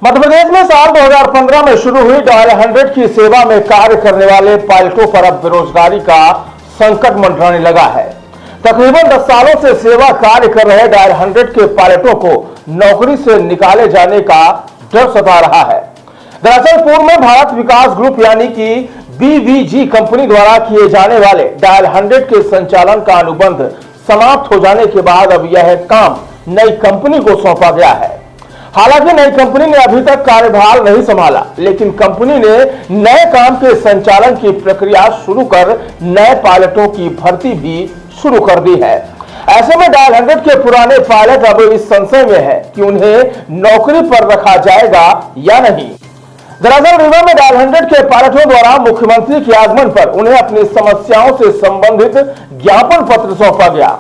मध्य प्रदेश में साल 2015 में शुरू हुई डायल 100 की सेवा में कार्य करने वाले पायलटों पर अब बेरोजगारी का संकट मंडराने लगा है। तकरीबन 10 सालों से सेवा कार्य कर रहे डायल 100 के पायलटों को नौकरी से निकाले जाने का डर सता रहा है। दरअसल पूर्व में भारत विकास ग्रुप यानी कि बीवीजी कंपनी द्वारा किए जाने वाले डायल 100 के संचालन का अनुबंध समाप्त हो जाने के बाद अब यह काम नई कंपनी को सौंपा गया है। हालांकि नई कंपनी ने अभी तक कार्यभार नहीं संभाला, लेकिन कंपनी ने नए काम के संचालन की प्रक्रिया शुरू कर नए पायलटों की भर्ती भी शुरू कर दी है। ऐसे में डायल 100 के पुराने पायलट अब इस संशय में है कि उन्हें नौकरी पर रखा जाएगा या नहीं। दरअसल रीवा में डायल 100 के पायलटों द्वारा मुख्यमंत्री के आगमन पर उन्हें अपनी समस्याओं से संबंधित ज्ञापन पत्र सौंपा गया।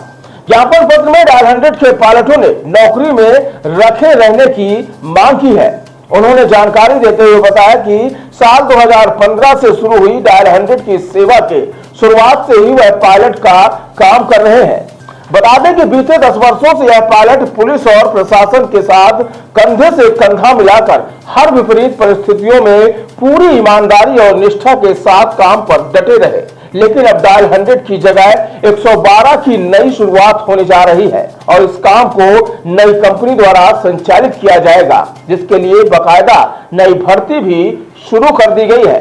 ज्ञापन पत्र में डायल 100 के पायलटों ने नौकरी में रखे रहने की मांग की है। उन्होंने जानकारी देते हुए बताया कि साल 2015 से शुरू हुई डायल 100 की सेवा के शुरुआत से ही वह पायलट का काम कर रहे हैं। बता दें कि बीते 10 वर्षों से यह पायलट पुलिस और प्रशासन के साथ कंधे से कंधा मिलाकर हर विपरीत परिस्थितियों में पूरी ईमानदारी और निष्ठा के साथ काम पर डटे रहे। लेकिन अब डायल 100 की जगह 112 की नई शुरुआत होने जा रही है और इस काम को नई कंपनी द्वारा संचालित किया जाएगा, जिसके लिए बकायदा नई भर्ती भी शुरू कर दी गई है।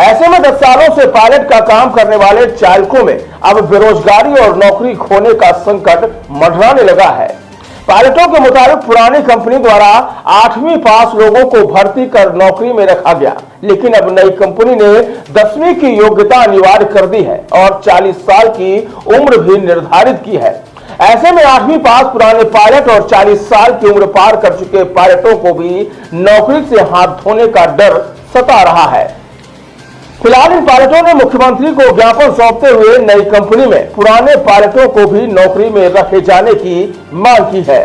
ऐसे में 10 सालों से पायलट का काम करने वाले चालकों में अब बेरोजगारी और नौकरी खोने का संकट मंडराने लगा है। पायलटों के मुताबिक पुरानी कंपनी द्वारा 8वीं पास लोगों को भर्ती कर नौकरी में रखा गया, लेकिन अब नई कंपनी ने 10वीं की योग्यता अनिवार्य कर दी है और 40 साल की उम्र भी निर्धारित की है। ऐसे में 8वीं पास पुराने पायलट और 40 साल की उम्र पार कर चुके पायलटों को भी नौकरी से हाथ धोने का डर सता रहा है। फिलहाल इन पायलटों ने मुख्यमंत्री को ज्ञापन सौंपते हुए नई कंपनी में पुराने पायलटों को भी नौकरी में रखे जाने की मांग की है।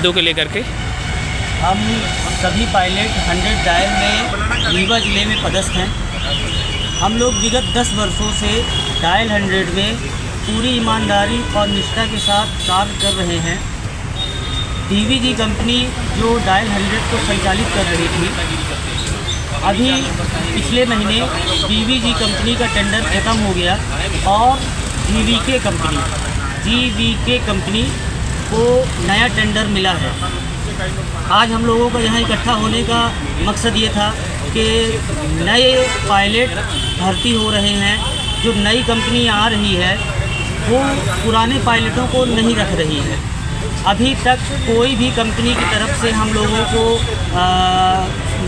दो के लेकर के हम सभी पायलट 100 डायल में रीवा जिले में पदस्थ हैं। हम लोग विगत 10 वर्षों से डायल 100 में पूरी ईमानदारी और निष्ठा के साथ कार्य कर रहे हैं। बीवीजी कंपनी जो डायल 100 को संचालित कर रही थी, अभी पिछले महीने बीवीजी कंपनी का टेंडर खत्म हो गया और जीवीके कंपनी को नया टेंडर मिला है। आज हम लोगों का यहाँ इकट्ठा होने का मकसद ये था कि नए पायलट भर्ती हो रहे हैं। जो नई कंपनी आ रही है वो पुराने पायलटों को नहीं रख रही है। अभी तक कोई भी कंपनी की तरफ से हम लोगों को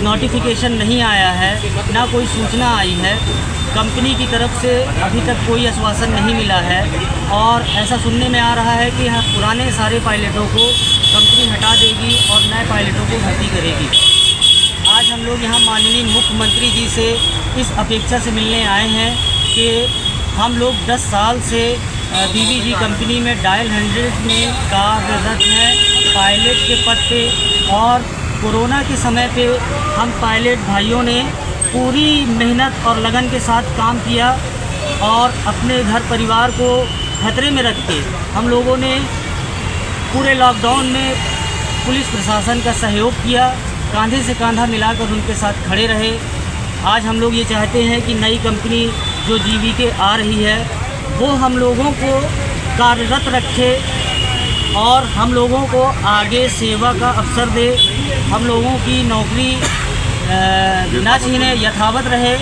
नोटिफिकेशन नहीं आया है, ना कोई सूचना आई है। कंपनी की तरफ से अभी तक कोई आश्वासन नहीं मिला है और ऐसा सुनने में आ रहा है कि यहाँ पुराने सारे पायलटों को कंपनी हटा देगी और नए पायलटों को भर्ती करेगी। आज हम लोग यहाँ माननीय मुख्यमंत्री जी से इस अपेक्षा से मिलने आए हैं कि हम लोग 10 साल से बीवीजी कंपनी में डायल 100 में कार्यरत हैं पायलट के पद पे, और कोरोना के समय पे हम पायलट भाइयों ने पूरी मेहनत और लगन के साथ काम किया और अपने घर परिवार को खतरे में रख के हम लोगों ने पूरे लॉकडाउन में पुलिस प्रशासन का सहयोग किया, कांधे से कांधा मिलाकर उनके साथ खड़े रहे। आज हम लोग ये चाहते हैं कि नई कंपनी जो जीवीके आ रही है वो हम लोगों को कार्यरत रखे और हम लोगों को आगे सेवा का अवसर दे, हम लोगों की नौकरी न छीने, यथावत रहे।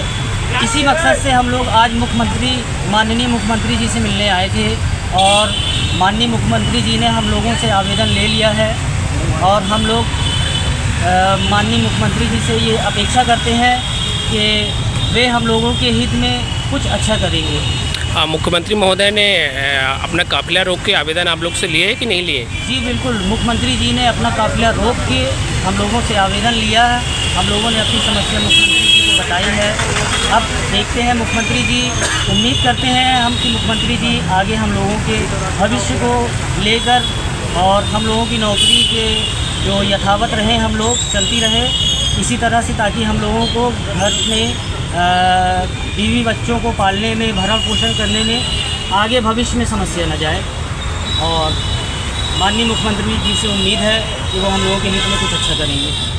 इसी मकसद से हम लोग आज माननीय मुख्यमंत्री जी से मिलने आए थे और माननीय मुख्यमंत्री जी ने हम लोगों से आवेदन ले लिया है और हम लोग माननीय मुख्यमंत्री जी से ये अपेक्षा करते हैं कि वे हम लोगों के हित में कुछ अच्छा करेंगे। मुख्यमंत्री महोदय ने अपना काफिला रोक के आवेदन आप लोग से लिए है कि नहीं लिए? जी बिल्कुल, मुख्यमंत्री जी ने अपना काफिला रोक के हम लोगों से आवेदन लिया है। हम लोगों ने अपनी समस्या मुख्यमंत्री जी को बताई है। अब देखते हैं मुख्यमंत्री जी, उम्मीद करते हैं हम कि मुख्यमंत्री जी आगे हम लोगों के भविष्य को लेकर और हम लोगों की नौकरी के जो यथावत रहे हम लोग चलती रहे इसी तरह से, ताकि हम लोगों को घर में बीवी बच्चों को पालने में, भरण पोषण करने में आगे भविष्य में समस्या न जाए। और माननीय मुख्यमंत्री जी से उम्मीद है कि वो हम लोगों के हित में कुछ अच्छा करेंगे।